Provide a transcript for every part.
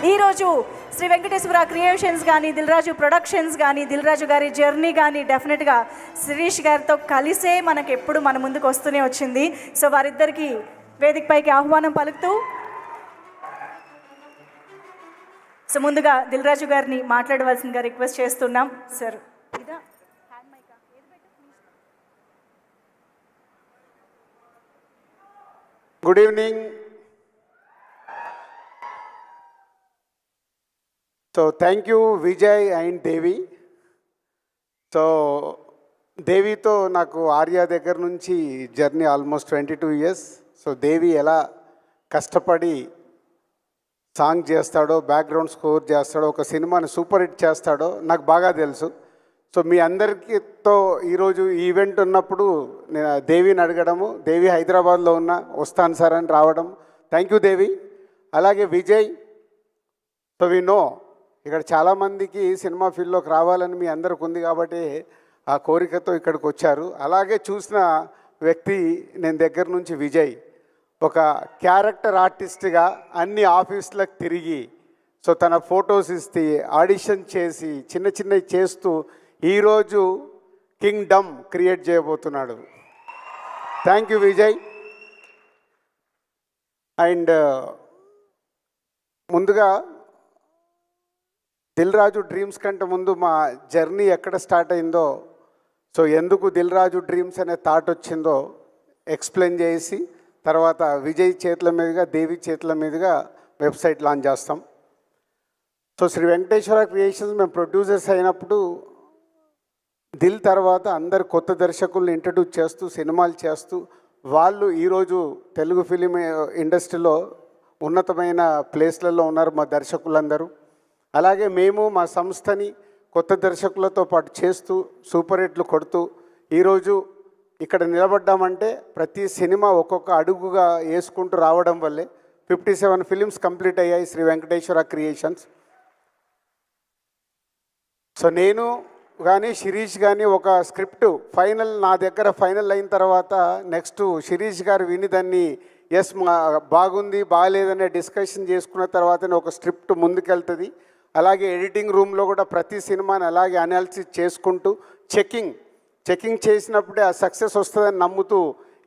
ఈరోజు శ్రీ వెంకటేశ్వర క్రియేషన్స్ కానీ దిల్రాజు ప్రొడక్షన్స్ కానీ దిల్రాజు గారి జర్నీ కానీ డెఫినెట్గా శిరీష్ గారితో కలిసే మనకు ఎప్పుడు మన ముందుకు వస్తూనే వచ్చింది. సో వారిద్దరికి వేదికపైకి ఆహ్వానం పలుకుతూ సో ముందుగా దిల్రాజు గారిని మాట్లాడవలసిందిగా రిక్వెస్ట్ చేస్తున్నాం. Sir good evening. So thank you Vijay and Devi. So దేవితో నాకు ఆర్య దగ్గర నుంచి journey almost 22 years. So Devi ఎలా కష్టపడి సాంగ్ చేస్తాడో, బ్యాక్గ్రౌండ్ స్కోర్ చేస్తాడో, ఒక సినిమాని సూపర్ హిట్ చేస్తాడో నాకు బాగా తెలుసు. సో మీ అందరితో ఈరోజు ఈవెంట్ ఉన్నప్పుడు నేను దేవిని అడగడము, దేవి హైదరాబాద్లో ఉన్న వస్తాను సార్ అని రావడం, థ్యాంక్ యూ దేవి. అలాగే విజయ్. సో వి నో ఇక్కడ చాలామందికి సినిమా ఫీల్డ్లోకి రావాలని మీ అందరికి ఉంది కాబట్టి ఆ కోరికతో ఇక్కడికి వచ్చారు. అలాగే చూసిన వ్యక్తి నేను దగ్గర నుంచి విజయ్ ఒక క్యారెక్టర్ ఆర్టిస్ట్గా అన్ని ఆఫీసులకు తిరిగి సో తన ఫొటోస్ ఇస్తే ఆడిషన్ చేసి చిన్న చిన్నవి చేస్తూ ఈరోజు కింగ్డమ్ క్రియేట్ చేయబోతున్నాడు. Thank you Vijay. అండ్ ముందుగా దిల్రాజు డ్రీమ్స్ కంటే ముందు మా జర్నీ ఎక్కడ స్టార్ట్ అయిందో, సో ఎందుకు దిల్రాజు డ్రీమ్స్ అనే థాట్ వచ్చిందో ఎక్స్ప్లెయిన్ చేసి తర్వాత విజయ్ చేతుల మీదుగా, దేవి చేతుల మీదుగా వెబ్సైట్ లాంచ్ చేస్తాం. సో శ్రీ వెంకటేశ్వర క్రియేషన్స్ మేము ప్రొడ్యూసర్స్ అయినప్పుడు దిల్ తర్వాత అందరు కొత్త దర్శకుల్ని ఇంట్రడ్యూస్ చేస్తూ సినిమాలు చేస్తూ వాళ్ళు ఈరోజు తెలుగు ఫిలిం ఇండస్ట్రీలో ఉన్నతమైన ప్లేస్లలో ఉన్నారు మా దర్శకులందరూ. అలాగే మేము మా సంస్థని కొత్త దర్శకులతో పాటు చేస్తూ సూపర్ హిట్లు కొడుతూ ఈరోజు ఇక్కడ నిలబడ్డామంటే ప్రతి సినిమా ఒక్కొక్క అడుగుగా వేసుకుంటూ రావడం వల్లే 57 ఫిలిమ్స్ కంప్లీట్ అయ్యాయి శ్రీ వెంకటేశ్వర క్రియేషన్స్. సో నేను కానీ శిరీష్ కానీ ఒక స్క్రిప్ట్ ఫైనల్ నా దగ్గర ఫైనల్ అయిన తర్వాత నెక్స్ట్ శిరీష్ గారు విని దాన్ని ఎస్ బాగుంది బాగాలేదనే డిస్కషన్ చేసుకున్న తర్వాతనే ఒక స్క్రిప్ట్ ముందుకెళ్తుంది. అలాగే ఎడిటింగ్ రూమ్లో కూడా ప్రతి సినిమాని అలాగే అనాలిసిస్ చేసుకుంటూ చెకింగ్ చేసినప్పుడే ఆ సక్సెస్ వస్తుందని నమ్ముతూ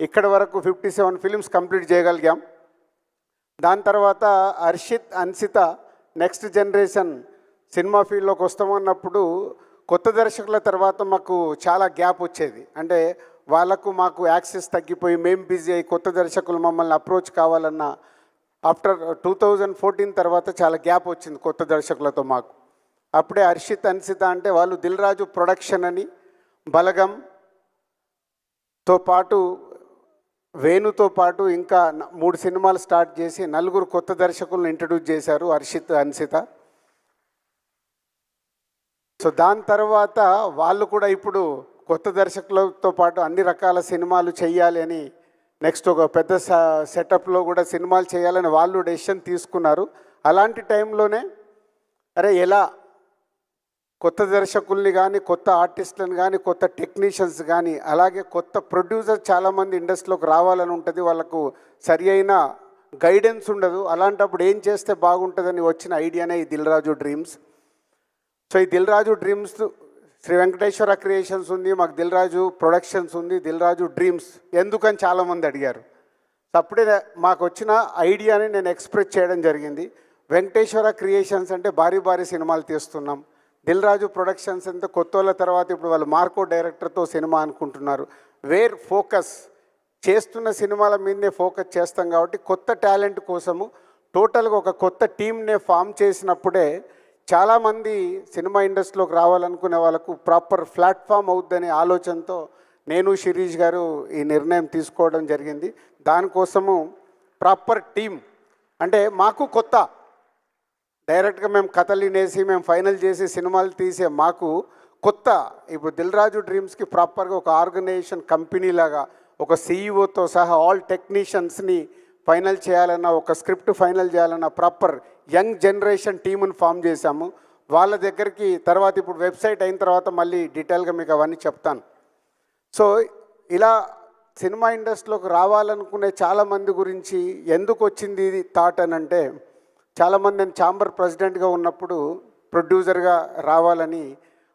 ఇక్కడ వరకు 57 ఫిలిమ్స్ కంప్లీట్ చేయగలిగాం. దాని తర్వాత Harshit, Ansitha next generation cinema ఫీల్డ్లోకి వస్తామన్నప్పుడు కొత్త దర్శకుల తర్వాత మాకు చాలా గ్యాప్ వచ్చేది. అంటే వాళ్ళకు మాకు యాక్సెస్ తగ్గిపోయి మేము బిజీ అయ్యి కొత్త దర్శకులు మమ్మల్ని అప్రోచ్ కావాలన్న ఆఫ్టర్ 2014 తర్వాత చాలా గ్యాప్ వచ్చింది కొత్త దర్శకులతో మాకు. అప్పుడే హర్షిత్, అన్సిత అంటే వాళ్ళు దిల్రాజు ప్రొడక్షన్ అని బలగంతో పాటు వేణుతో పాటు ఇంకా 3 సినిమాలు స్టార్ట్ చేసి 4 కొత్త దర్శకులను ఇంట్రడ్యూస్ చేశారు హర్షిత్, అన్సిత. సో దాని తర్వాత వాళ్ళు కూడా ఇప్పుడు కొత్త దర్శకులతో పాటు అన్ని రకాల సినిమాలు చేయాలి అని నెక్స్ట్ ఒక పెద్ద సెటప్లో కూడా సినిమాలు చేయాలని వాళ్ళు డెసిషన్ తీసుకున్నారు. అలాంటి టైంలోనే అరే ఎలా కొత్త దర్శకుల్ని కానీ, కొత్త ఆర్టిస్టులను కానీ, కొత్త టెక్నీషియన్స్ కానీ, అలాగే కొత్త ప్రొడ్యూసర్ చాలామంది ఇండస్ట్రీలోకి రావాలని ఉంటుంది, వాళ్ళకు సరి అయిన గైడెన్స్ ఉండదు. అలాంటప్పుడు ఏం చేస్తే బాగుంటుందని వచ్చిన ఐడియానే ఈ దిల్రాజు డ్రీమ్స్. సో ఈ దిల్రాజు డ్రీమ్స్ శ్రీ వెంకటేశ్వర క్రియేషన్స్ ఉంది, మాకు దిల్రాజు ప్రొడక్షన్స్ ఉంది, దిల్రాజు డ్రీమ్స్ ఎందుకని చాలామంది అడిగారు. అప్పుడే మాకు వచ్చిన ఐడియాని నేను ఎక్స్ప్రెస్ చేయడం జరిగింది. వెంకటేశ్వర క్రియేషన్స్ అంటే భారీ భారీ సినిమాలు తీస్తున్నాం, దిల్రాజు ప్రొడక్షన్స్ అంటే కొత్త వాళ్ళ తర్వాత ఇప్పుడు వాళ్ళు మార్కో డైరెక్టర్తో సినిమా అనుకుంటున్నారు. వేర్ ఫోకస్ చేస్తున్న సినిమాల మీదనే ఫోకస్ చేస్తాం కాబట్టి కొత్త టాలెంట్ కోసము టోటల్గా ఒక కొత్త టీమ్నే ఫామ్ చేసినప్పుడే చాలామంది సినిమా ఇండస్ట్రీలోకి రావాలనుకునే వాళ్ళకు ప్రాపర్ ప్లాట్ఫామ్ అవుద్దనే ఆలోచనతో నేను శిరీష్ గారు ఈ నిర్ణయం తీసుకోవడం జరిగింది. దానికోసము ప్రాపర్ టీమ్ అంటే మాకు కొత్త డైరెక్ట్గా మేము కథలు వినేసి మేము ఫైనల్ చేసి సినిమాలు తీసే మాకు కొత్త ఇప్పుడు దిల్రాజు డ్రీమ్స్కి ప్రాపర్గా ఒక ఆర్గనైజేషన్ కంపెనీ లాగా ఒక సీఈఓతో సహా ఆల్ టెక్నీషియన్స్ని ఫైనల్ చేయాలన్న, ఒక స్క్రిప్ట్ ఫైనల్ చేయాలన్న ప్రాపర్ యంగ్ జనరేషన్ టీముని ఫామ్ చేశాము. వాళ్ళ దగ్గరికి తర్వాత ఇప్పుడు వెబ్సైట్ అయిన తర్వాత మళ్ళీ డీటెయిల్గా మీకు అవన్నీ చెప్తాను. సో ఇలా సినిమా ఇండస్ట్రీలోకి రావాలనుకునే చాలామంది గురించి ఎందుకు వచ్చింది ఇది థాట్ అని అంటే చాలామంది నేను ఛాంబర్ ప్రెసిడెంట్గా ఉన్నప్పుడు ప్రొడ్యూసర్గా రావాలని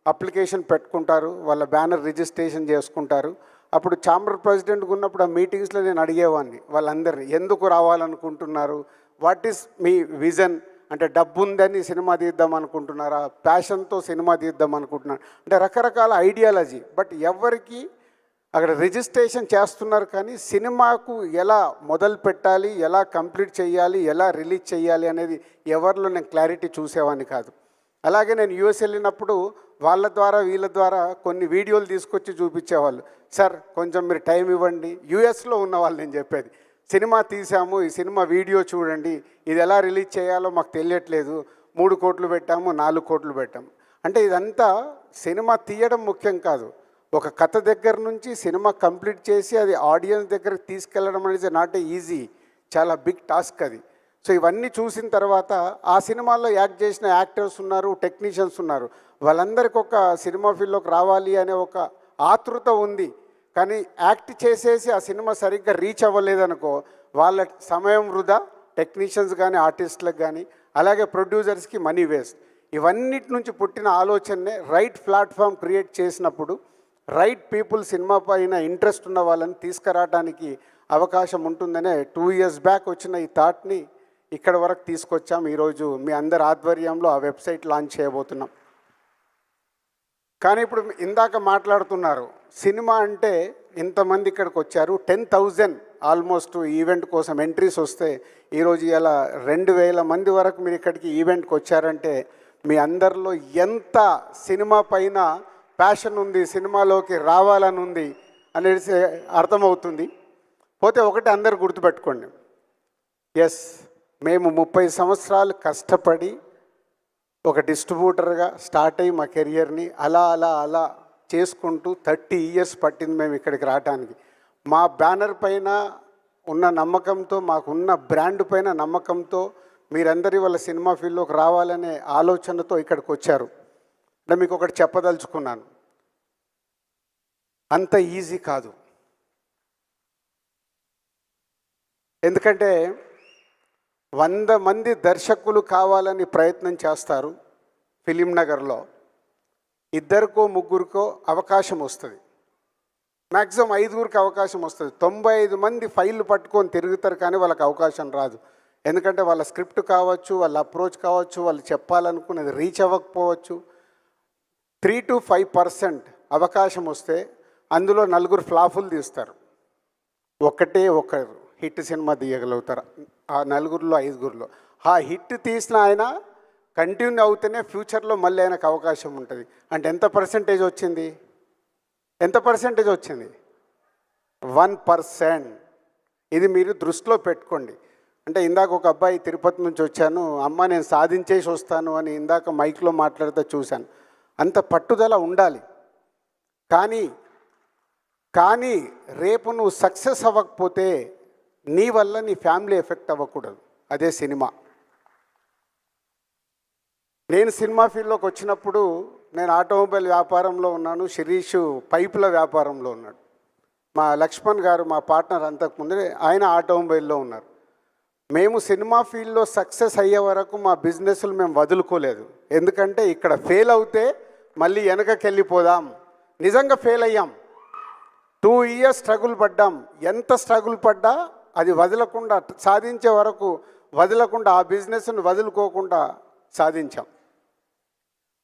అప్లికేషన్ పెట్టుకుంటారు, వాళ్ళ బ్యానర్ రిజిస్ట్రేషన్ చేసుకుంటారు. అప్పుడు ఛాంబర్ ప్రెసిడెంట్గా ఉన్నప్పుడు ఆ మీటింగ్స్లో నేను అడిగేవాడిని వాళ్ళందరినీ, ఎందుకు రావాలనుకుంటున్నారు, వాట్ ఈస్ మీ విజన్, అంటే డబ్బు ఉందని సినిమా తీద్దాం అనుకుంటున్నారా, ప్యాషన్తో సినిమా తీద్దాం అనుకుంటున్నారు, అంటే రకరకాల ఐడియాలజీ. బట్ ఎవరికి అక్కడ రిజిస్ట్రేషన్ చేస్తున్నారు కానీ సినిమాకు ఎలా మొదలు పెట్టాలి, ఎలా కంప్లీట్ చేయాలి, ఎలా రిలీజ్ చేయాలి అనేది ఎవరిలో నేను క్లారిటీ చూసేవాడిని కాదు. అలాగే నేను యూఎస్ వెళ్ళినప్పుడు వాళ్ళ ద్వారా వీళ్ళ ద్వారా కొన్ని వీడియోలు తీసుకొచ్చి చూపించేవాళ్ళు. సార్ కొంచెం మీరు టైం ఇవ్వండి, యూఎస్లో ఉన్న వాళ్ళు నేను చెప్పేది, సినిమా తీసాము, ఈ సినిమా వీడియో చూడండి, ఇది ఎలా రిలీజ్ చేయాలో మాకు తెలియట్లేదు, 3 కోట్లు పెట్టాము, 4 కోట్లు పెట్టాము. అంటే ఇదంతా సినిమా తీయడం ముఖ్యం కాదు, ఒక కథ దగ్గర నుంచి సినిమా కంప్లీట్ చేసి అది ఆడియన్స్ దగ్గరికి తీసుకెళ్ళడం అనేది నాట్ ఏ ఈజీ, చాలా బిగ్ టాస్క్ అది. సో ఇవన్నీ చూసిన తర్వాత ఆ సినిమాల్లో యాక్ట్ చేసిన యాక్టర్స్ ఉన్నారు, టెక్నీషియన్స్ ఉన్నారు, వాళ్ళందరికీ ఒక సినిమా ఫీల్డ్లోకి రావాలి అనే ఒక ఆతృత ఉంది. కానీ యాక్ట్ చేసేసి ఆ సినిమా సరిగ్గా రీచ్ అవ్వలేదనుకో వాళ్ళ సమయం వృధా, టెక్నీషియన్స్ కానీ ఆర్టిస్టులకు కానీ, అలాగే ప్రొడ్యూసర్స్కి మనీ వేస్ట్. ఇవన్నిటి నుంచి పుట్టిన ఆలోచననే రైట్ ప్లాట్ఫామ్ క్రియేట్ చేసినప్పుడు రైట్ పీపుల్ సినిమా పైన ఇంట్రెస్ట్ ఉన్న వాళ్ళని తీసుకురావడానికి అవకాశం ఉంటుందనే 2 years బ్యాక్ వచ్చిన ఈ థాట్ని ఇక్కడ వరకు తీసుకొచ్చాం. ఈరోజు మీ అందరి ఆధ్వర్యంలో ఆ వెబ్సైట్ లాంచ్ చేయబోతున్నాం. కానీ ఇప్పుడు ఇందాక మాట్లాడుతున్నారు, సినిమా అంటే ఇంతమంది ఇక్కడికి వచ్చారు, 10,000 ఆల్మోస్ట్ ఈవెంట్ కోసం ఎంట్రీస్ వస్తే ఈరోజు ఇలా 2,000 మంది వరకు మీరు ఇక్కడికి ఈవెంట్కి వచ్చారంటే మీ అందరిలో ఎంత సినిమా పైన ప్యాషన్ ఉంది, సినిమాలోకి రావాలని ఉంది అనేది అర్థమవుతుంది. పోతే ఒకటి అందరు గుర్తుపెట్టుకోండి, ఎస్ మేము 30 సంవత్సరాలు కష్టపడి ఒక డిస్ట్రిబ్యూటర్గా స్టార్ట్ అయ్యి మా కెరియర్ని అలా అలా అలా చేసుకుంటూ 30 years పట్టింది మేము ఇక్కడికి రావడానికి. మా బ్యానర్ పైన ఉన్న నమ్మకంతో, మాకున్న బ్రాండ్ పైన నమ్మకంతో మీరందరి వాళ్ళ సినిమా ఫీల్డ్లోకి రావాలనే ఆలోచనతో ఇక్కడికి వచ్చారు. అంటే మీకు ఒకటి చెప్పదలుచుకున్నాను, అంత ఈజీ కాదు. ఎందుకంటే 100 మంది దర్శకులు కావాలని ప్రయత్నం చేస్తారు, ఫిలిం నగర్లో 2కో 3కో అవకాశం వస్తుంది, మ్యాక్సిమం 5గురికి అవకాశం వస్తుంది. 95 మంది ఫైళ్ళు పట్టుకొని తిరుగుతారు కానీ వాళ్ళకి అవకాశం రాదు. ఎందుకంటే వాళ్ళ స్క్రిప్ట్ కావచ్చు, వాళ్ళ అప్రోచ్ కావచ్చు, వాళ్ళు చెప్పాలనుకున్నది రీచ్ అవ్వకపోవచ్చు. 3 to 5% అవకాశం వస్తే అందులో 4 ఫ్లాపులు తీస్తారు, ఒకరు హిట్ సినిమా తీయగలుగుతారు. ఆ 4లో 5గురిలో ఆ హిట్ తీసిన ఆయన కంటిన్యూ అవుతూనే ఫ్యూచర్లో మళ్ళీ ఆయనకు అవకాశం ఉంటుంది. అంటే ఎంత పర్సెంటేజ్ వచ్చింది? 1%. ఇది మీరు దృష్టిలో పెట్టుకోండి. అంటే ఇందాక ఒక అబ్బాయి తిరుపతి నుంచి వచ్చాను, అమ్మ నేను సాధించేసి వస్తాను అని ఇందాక మైక్లో మాట్లాడితే చూశాను. అంత పట్టుదల ఉండాలి. కానీ రేపు నువ్వు సక్సెస్ అవ్వకపోతే నీ వల్ల నీ ఫ్యామిలీ ఎఫెక్ట్ అవ్వకూడదు. అదే సినిమా. నేను సినిమా ఫీల్డ్లోకి వచ్చినప్పుడు నేను ఆటోమొబైల్ వ్యాపారంలో ఉన్నాను, శిరీష్ పైపుల వ్యాపారంలో ఉన్నాడు. మా లక్ష్మణ్ గారు మా పార్ట్నర్ అంతకుముందే ఆయన ఆటోమొబైల్లో ఉన్నారు. మేము సినిమా ఫీల్డ్లో సక్సెస్ అయ్యే వరకు మా బిజినెస్లు మేము వదులుకోలేదు. ఎందుకంటే ఇక్కడ ఫెయిల్ అవుతే మళ్ళీ వెనకకి వెళ్ళిపోదాం. నిజంగా ఫెయిల్ అయ్యాం, 2 years స్ట్రగుల్ పడ్డాం. ఎంత స్ట్రగుల్ పడ్డా అది వదలకుండా, సాధించే వరకు వదలకుండా, ఆ బిజినెస్ను వదులుకోకుండా సాధించాం.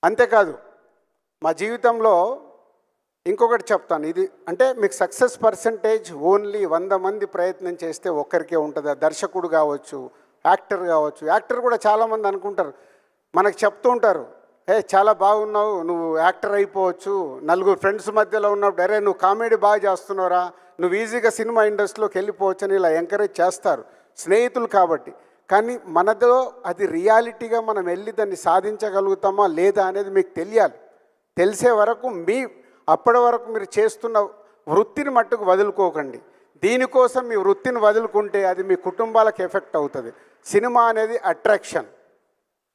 అంతేకాదు మా జీవితంలో ఇంకొకటి చెప్తాను, ఇది అంటే మీకు సక్సెస్ పర్సంటేజ్ ఓన్లీ 100 మంది ప్రయత్నం చేస్తే ఒక్కరికే ఉంటుంది. దర్శకుడు కావచ్చు, యాక్టర్ కావచ్చు. యాక్టర్ కూడా చాలామంది అనుకుంటారు, మనకు చెప్తూ ఉంటారు, చాలా బాగున్నావు, నువ్వు యాక్టర్ అయిపోవచ్చు. 4 ఫ్రెండ్స్ మధ్యలో ఉన్నప్పుడు అరే నువ్వు కామెడీ బాగా చేస్తున్నావురా, నువ్వు ఈజీగా సినిమా ఇండస్ట్రీలోకి వెళ్ళిపోవచ్చు అని ఇలా ఎంకరేజ్ చేస్తారు స్నేహితులు కాబట్టి. కానీ మనలో అది రియాలిటీగా మనం వెళ్ళి దాన్ని సాధించగలుగుతామా లేదా అనేది మీకు తెలియాలి. తెలిసే వరకు అప్పటి వరకు మీరు చేస్తున్న వృత్తిని మట్టుకు వదులుకోకండి. దీనికోసం మీ వృత్తిని వదులుకుంటే అది మీ కుటుంబాలకు ఎఫెక్ట్ అవుతుంది. సినిమా అనేది అట్రాక్షన్.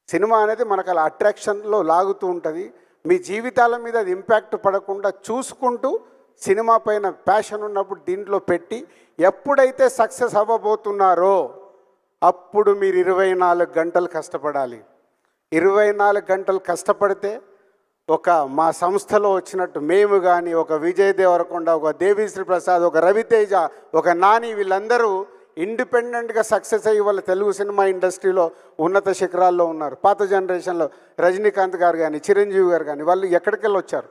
సినిమా అనేది మనకు అలా అట్రాక్షన్లో లాగుతూ ఉంటుంది. మీ జీవితాల మీద అది ఇంపాక్ట్ పడకుండా చూసుకుంటూ సినిమా పైన ప్యాషన్ ఉన్నప్పుడు దీంట్లో పెట్టి ఎప్పుడైతే సక్సెస్ అవ్వబోతున్నారో అప్పుడు మీరు 24 గంటలు కష్టపడాలి. 24 గంటలు కష్టపడితే ఒక మా సంస్థలో వచ్చినట్టు మేము కానీ, ఒక విజయ్ దేవరకొండ, ఒక దేవిశ్రీ ప్రసాద్, ఒక రవితేజ, ఒక నాని, వీళ్ళందరూ ఇండిపెండెంట్గా సక్సెస్ అయ్యి వాళ్ళ తెలుగు సినిమా ఇండస్ట్రీలో ఉన్నత శిఖరాల్లో ఉన్నారు. పాత జనరేషన్లో రజనీకాంత్ గారు కానీ, చిరంజీవి గారు కానీ, వాళ్ళు ఎక్కడికెళ్ళి వచ్చారు.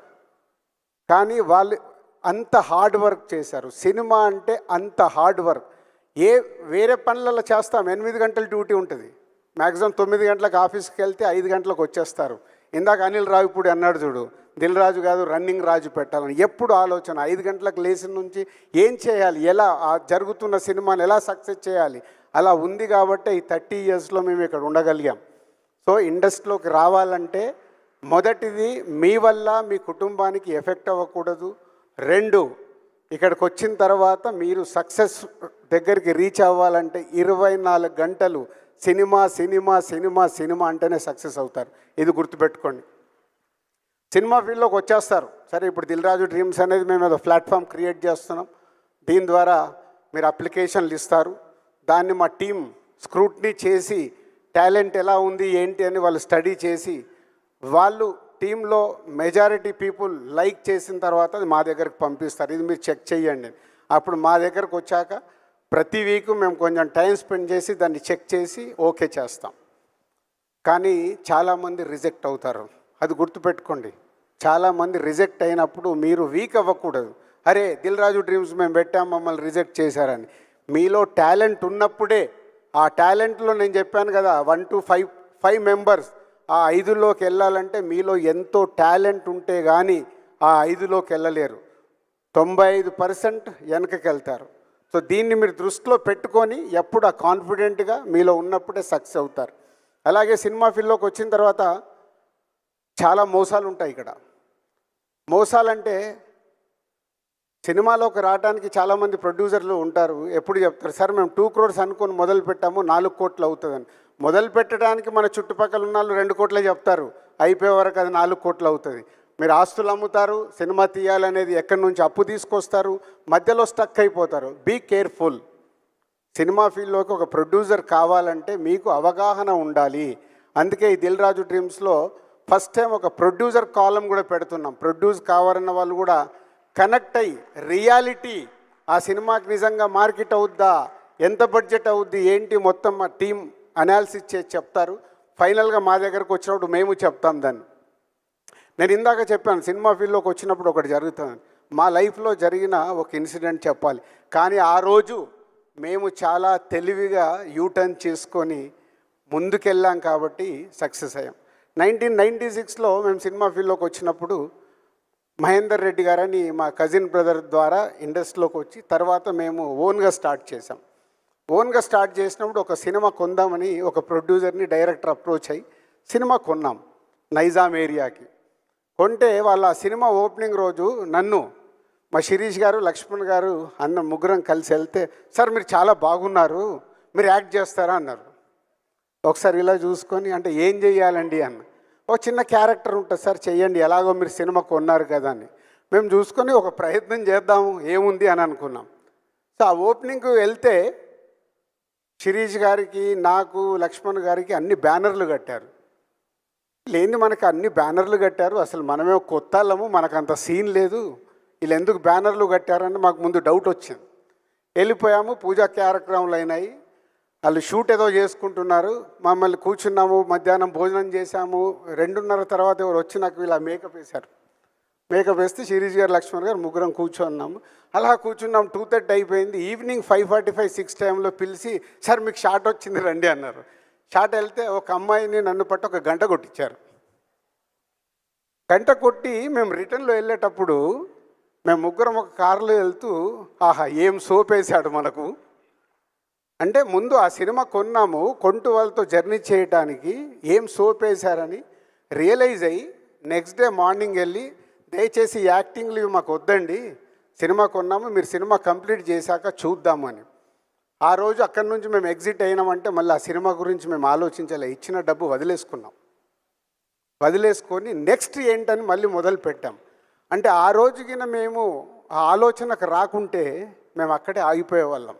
కానీ వాళ్ళు అంత హార్డ్ వర్క్ చేశారు. సినిమా అంటే అంత హార్డ్ వర్క్. వేరే పనులలో చేస్తాం, 8 గంటల డ్యూటీ ఉంటుంది, మ్యాక్సిమం 9 గంటలకు ఆఫీస్కి వెళ్తే 5 గంటలకు వచ్చేస్తారు. ఇందాక అనిల్ రావిపూడి అన్నాడు చూడు, దిల్ రాజు కాదు రన్నింగ్ రాజు పెట్టాలని. ఎప్పుడు ఆలోచన 5 గంటలకు లేచిన నుంచి ఏం చేయాలి, ఎలా ఆ జరుగుతున్న సినిమాని ఎలా సక్సెస్ చేయాలి, అలా ఉంది కాబట్టి ఈ 30 ఇయర్స్లో మేము ఇక్కడ ఉండగలిగాం. సో ఇండస్ట్రీలోకి రావాలంటే మొదటిది మీ వల్ల మీ కుటుంబానికి ఎఫెక్ట్ అవ్వకూడదు. 2, ఇక్కడికి వచ్చిన తర్వాత మీరు సక్సెస్ దగ్గరికి రీచ్ అవ్వాలంటే 24 గంటలు సినిమా సినిమా సినిమా సినిమా అంటేనే సక్సెస్ అవుతారు. ఇది గుర్తుపెట్టుకోండి. సినిమా ఫీల్డ్లోకి వచ్చేస్తారు. సరే, ఇప్పుడు దిల్ రాజు డ్రీమ్స్ అనేది మేము ఏదో ప్లాట్ఫామ్ క్రియేట్ చేస్తున్నాం. దీని ద్వారా మీరు అప్లికేషన్లు ఇస్తారు. దాన్ని మా టీం స్క్రూట్నీ చేసి టాలెంట్ ఎలా ఉంది ఏంటి అని వాళ్ళు స్టడీ చేసి, వాళ్ళు టీంలో మెజారిటీ పీపుల్ లైక్ చేసిన తర్వాత అది మా దగ్గరికి పంపిస్తారు. ఇది మీరు చెక్ చేయండి. అప్పుడు మా దగ్గరకు వచ్చాక ప్రతి వీక్ మేము కొంచెం టైం స్పెండ్ చేసి దాన్ని చెక్ చేసి ఓకే చేస్తాం. కానీ చాలామంది రిజెక్ట్ అవుతారు. అది గుర్తుపెట్టుకోండి. చాలామంది రిజెక్ట్ అయినప్పుడు మీరు వీక్ అవ్వకూడదు. అరే, దిల్ రాజు డ్రీమ్స్ మేము పెట్టాం, మమ్మల్ని రిజెక్ట్ చేశారని. మీలో టాలెంట్ ఉన్నప్పుడే, ఆ టాలెంట్లో నేను చెప్పాను కదా 1 to 5 మెంబర్స్, ఆ 5లోకి వెళ్ళాలంటే మీలో ఎంతో టాలెంట్ ఉంటే కానీ ఆ 5లోకి వెళ్ళలేరు. 95% వెనకకి వెళ్తారు. సో దీన్ని మీరు దృష్టిలో పెట్టుకొని ఎప్పుడు ఆ కాన్ఫిడెంట్గా మీలో ఉన్నప్పుడే సక్సెస్ అవుతారు. అలాగే సినిమా ఫీల్డ్లోకి వచ్చిన తర్వాత చాలా మోసాలు ఉంటాయి. ఇక్కడ మోసాలంటే సినిమాలోకి రావడానికి చాలామంది ప్రొడ్యూసర్లు ఉంటారు. ఎప్పుడు చెప్తారు, సార్ మేము 2 crores అనుకొని మొదలు పెట్టాము, 4 కోట్లు అవుతుందని. మొదలు పెట్టడానికి మన చుట్టుపక్కల ఉన్న వాళ్ళు 2 కోట్లే చెప్తారు, అయిపోయే వరకు అది 4 కోట్లు అవుతుంది. మీరు ఆస్తులు అమ్ముతారు, సినిమా తీయాలనేది ఎక్కడి నుంచి అప్పు తీసుకొస్తారు, మధ్యలో స్టక్ అయిపోతారు. Be careful. సినిమా ఫీల్డ్లోకి ఒక ప్రొడ్యూసర్ కావాలంటే మీకు అవగాహన ఉండాలి. అందుకే ఈ దిల్ రాజు డ్రీమ్స్లో ఫస్ట్ టైం ఒక ప్రొడ్యూసర్ కాలం కూడా పెడుతున్నాం. ప్రొడ్యూస్ కావాలన్న వాళ్ళు కూడా కనెక్ట్ అయ్యి రియాలిటీ, ఆ సినిమాకి నిజంగా మార్కెట్ అవుద్దా, ఎంత బడ్జెట్ అవుద్ది ఏంటి, మొత్తం మా టీం అనాలిసిస్ చేసి చెప్తారు. ఫైనల్గా మా దగ్గరకు వచ్చినప్పుడు మేము చెప్తాం దాన్ని. నేను ఇందాక చెప్పాను, సినిమా ఫీల్డ్లోకి వచ్చినప్పుడు ఒకటి జరుగుతుంది. మా లైఫ్లో జరిగిన ఒక ఇన్సిడెంట్ చెప్పాలి. కానీ ఆ రోజు మేము చాలా తెలివిగా యూటర్న్ చేసుకొని ముందుకెళ్ళాం కాబట్టి సక్సెస్ అయ్యాం. 1996లో మేము సినిమా ఫీల్డ్లోకి వచ్చినప్పుడు మహేందర్ రెడ్డి గారని మా కజిన్ బ్రదర్ ద్వారా ఇండస్ట్రీలోకి వచ్చి తర్వాత మేము ఓన్గా స్టార్ట్ చేసాం. ఓన్గా స్టార్ట్ చేసినప్పుడు ఒక సినిమా కొందామని ఒక ప్రొడ్యూసర్ని డైరెక్టర్ అప్రోచ్ అయ్యి సినిమా కొన్నాం నైజాం ఏరియాకి. కొంటే వాళ్ళ సినిమా ఓపెనింగ్ రోజు నన్ను, మా శిరీష్ గారు, లక్ష్మణ్ గారు అన్న ముగ్గురం కలిసి వెళ్తే, సార్ మీరు చాలా బాగున్నారు, మీరు యాక్ట్ చేస్తారా అన్నారు. ఒకసారి ఇలా చూసుకొని, అంటే ఏం చెయ్యాలండి అన్న. ఒక చిన్న క్యారెక్టర్ ఉంటుంది సార్, చెయ్యండి, ఎలాగో మీరు సినిమా కొన్నారు కదా అని. మేము చూసుకొని ఒక ప్రయత్నం చేద్దాము ఏముంది అని అనుకున్నాం. సో ఆ ఓపెనింగ్కి వెళ్తే శిరీష్ గారికి, నాకు, లక్ష్మణ్ గారికి అన్ని బ్యానర్లు కట్టారు. లేని మనకు అన్ని బ్యానర్లు కట్టారు, అసలు మనమే కొత్త వాళ్ళము, మనకు అంత సీన్ లేదు, వీళ్ళు ఎందుకు బ్యానర్లు కట్టారని మాకు ముందు డౌట్ వచ్చింది. వెళ్ళిపోయాము, పూజా కార్యక్రమాలు అయినాయి, వాళ్ళు షూట్ ఏదో చేసుకుంటున్నారు, మమ్మల్ని కూర్చున్నాము, మధ్యాహ్నం భోజనం చేశాము. 2:30 తర్వాత ఎవరు వచ్చి నాకు ఇలా మేకప్ వేశారు. మేకప్ వేస్తే శిరీష్ గారు, లక్ష్మణ్ గారు ముగ్గురం కూర్చున్నాము. అలా కూర్చున్నాం. 2:30 అయిపోయింది. ఈవినింగ్ 5:45, 6 టైంలో పిలిచి, సార్ మీకు షాట్ వచ్చింది రండి అన్నారు. షాట్ వెళ్తే ఒక అమ్మాయిని నన్ను పట్టి ఒక గంట కొట్టించారు. గంట కొట్టి మేము రిటర్న్లో వెళ్ళేటప్పుడు మేము ముగ్గురం ఒక కారులో వెళ్తూ, ఆహా ఏం సోప్ వేసాడు మనకు. అంటే ముందు ఆ సినిమా కొన్నాము, కొంటూ వాళ్ళతో జర్నీ చేయడానికి ఏం సోప్ వేశారని రియలైజ్ అయ్యి నెక్స్ట్ డే మార్నింగ్ వెళ్ళి, దయచేసి యాక్టింగ్లు ఇవి మాకు వద్దండి, సినిమా కొన్నాము, మీరు సినిమా కంప్లీట్ చేశాక చూద్దామని. ఆ రోజు అక్కడి నుంచి మేము ఎగ్జిట్ అయినామంటే మళ్ళీ ఆ సినిమా గురించి మేము ఆలోచించాలి. ఇచ్చిన డబ్బు వదిలేసుకున్నాం. వదిలేసుకొని నెక్స్ట్ ఏంటని మళ్ళీ మొదలు పెట్టాం. అంటే ఆ రోజుకిన మేము ఆ ఆలోచనకు రాకుంటే మేము అక్కడే ఆగిపోయేవాళ్ళం.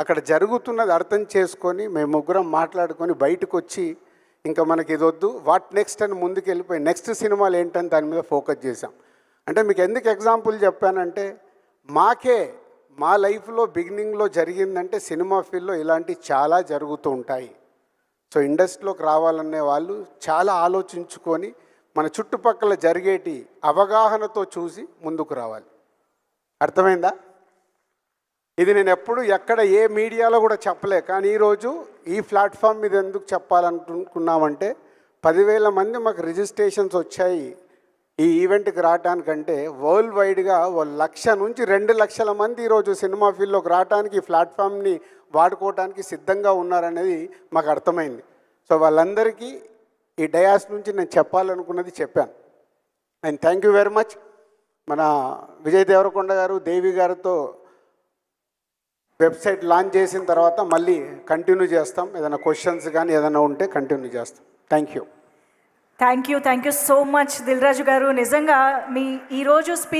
అక్కడ జరుగుతున్నది అర్థం చేసుకొని మేము ముగ్గురం మాట్లాడుకొని బయటకు వచ్చి ఇంకా మనకి ఇది వద్దు వాట్ నెక్స్ట్ అని ముందుకు వెళ్ళిపోయి నెక్స్ట్ సినిమాలు ఏంటని దాని మీద ఫోకస్ చేశాం. అంటే మీకు ఎందుకు ఎగ్జాంపుల్ చెప్పానంటే మా లైఫ్లో బిగినింగ్లో జరిగిందంటే సినిమా ఫీల్డ్లో ఇలాంటి చాలా జరుగుతూ ఉంటాయి. సో ఇండస్ట్రీలోకి రావాలనే వాళ్ళు చాలా ఆలోచించుకొని మన చుట్టుపక్కల జరిగేటి అవగాహనతో చూసి ముందుకు రావాలి. అర్థమైందా? ఇది నేను ఎప్పుడు ఎక్కడ ఏ మీడియాలో కూడా చెప్పలే, కానీ ఈరోజు ఈ ప్లాట్ఫామ్ మీద ఎందుకు చెప్పాలనుకున్నామంటే 10,000 మంది మాకు రిజిస్ట్రేషన్స్ వచ్చాయి ఈ ఈవెంట్కి రావడానికంటే వరల్డ్ వైడ్గా 1,00,000 నుంచి 2,00,000 మంది ఈరోజు సినిమా ఫీల్డ్లోకి రావడానికి ఈ ప్లాట్ఫామ్ని వాడుకోవడానికి సిద్ధంగా ఉన్నారనేది మాకు అర్థమైంది. సో వాళ్ళందరికీ ఈ డయాస్ నుంచి నేను చెప్పాలనుకున్నది చెప్పాను. And thank you very much. మన విజయ్ దేవరకొండ గారు దేవి గారితో వెబ్సైట్ లాంచ్ చేసిన తర్వాత మళ్ళీ కంటిన్యూ చేస్తాం. ఏదైనా క్వశ్చన్స్ కానీ ఏదైనా ఉంటే కంటిన్యూ చేస్తాం. Thank you so much Dil Raju garu. నిజంగా మీ ఈరోజు స్పీచ్